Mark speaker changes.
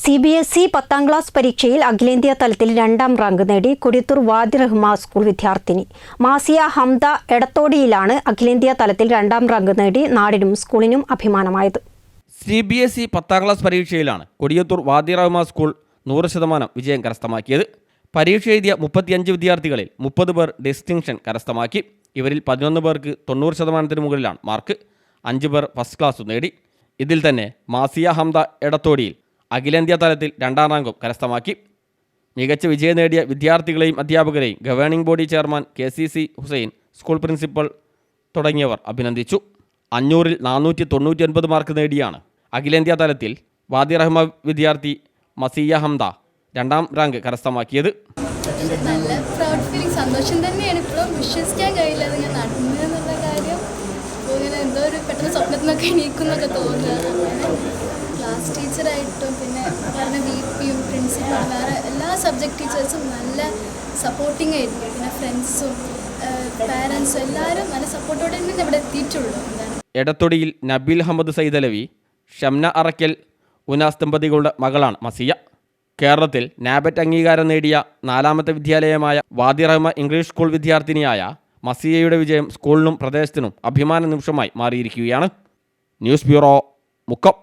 Speaker 1: CBSE 10ാം class പരീക്ഷയിൽ അഖിലേന്ത്യാ തലത്തിൽ 2ാം റാങ്ക് നേടി കൊടിയത്തൂർ വാദി റഹ്മ സ്കൂൾ വിദ്യാർത്ഥിനി മാസിയ ഹംദ എടത്തോടിയിലാണ് അഖിലേന്ത്യാ തലത്തിൽ 2ാം റാങ്ക് നേടി നാടിനും സ്കൂളിനും അഭിമാനമായത്.
Speaker 2: CBSE 10ാം ക്ലാസ് പരീക്ഷയിലാണ് കൊടിയത്തൂർ വാദി റഹ്മ സ്കൂൾ 100% വിജയം കരസ്ഥമാക്കിയത്. പരീക്ഷ എഴുതിയ 35 വിദ്യാർത്ഥികളിൽ 30 പേർ ഡിസ്റ്റിങ്ഷൻ കരസ്ഥമാക്കി. ഇവരിൽ 11 പേർക്ക് 90% മുകളിലാണ് മാർക്ക്. 5 പേർ ഫസ്റ്റ് ക്ലാസ് നേടി. ഇതിൽ തന്നെ മാസിയ ഹംദ എടത്തോടിയിൽ അഖിലേന്ത്യാ തലത്തിൽ 2ാം റാങ്കും കരസ്ഥമാക്കി. മികച്ച വിജയം നേടിയ വിദ്യാർത്ഥികളെയും അധ്യാപകരെയും governing body chairman KCC Hussain, school principal തുടങ്ങിയവർ അഭിനന്ദിച്ചു. 500-ൽ 499 മാർക്ക് നേടിയാണ് അഖിലേന്ത്യാ തലത്തിൽ വാദി റഹ്മ വിദ്യാർത്ഥി മസിയ ഹംദ 2ാം റാങ്ക് കരസ്ഥമാക്കിയത്.
Speaker 3: നല്ല പ്രൗഡ് ഫീലിംഗ്, സന്തോഷം തന്നെയാണ്. ഇപ്പോഴും വിശ്വസിക്കാൻ കഴിയില്ല അത് ഞാൻ നടന്നു എന്നുള്ള കാര്യം. ഇങ്ങനെ എന്തോ ഒരു പെട്ടെന്ന് സ്വപ്നത്തിനൊക്കെ എണീക്കുന്നൊക്കെ തോന്നുക. ക്ലാസ് ടീച്ചറായിട്ടും പിന്നെ പറഞ്ഞ VPയും പ്രിൻസിപ്പളും വേറെ എല്ലാ സബ്ജക്ട് ടീച്ചേഴ്സും നല്ല സപ്പോർട്ടിങ് ആയിരുന്നു. പിന്നെ ഫ്രണ്ട്സും പാരൻസും എല്ലാവരും നല്ല സപ്പോർട്ടോടെ തന്നെ ഇവിടെ എത്തിയിട്ടുള്ളൂ.
Speaker 2: എടത്തൊടിയിൽ നബീൽ അഹമ്മദ് സൈദലവി, ഷംന അറക്കൽ, ഉനാസ് ദമ്പതികളുടെ മകളാണ് മസിയ. കേരളത്തിൽ NABET അംഗീകാരം നേടിയ 4ാമത്തെ വിദ്യാലയമായ വാദി റഹ്മ ഇംഗ്ലീഷ് സ്കൂൾ വിദ്യാർത്ഥിനിയായ മസിയയുടെ വിജയം സ്കൂളിനും പ്രദേശത്തിനും അഭിമാന നിമിഷമായി മാറിയിരിക്കുകയാണ്. News bureau, Mukkam.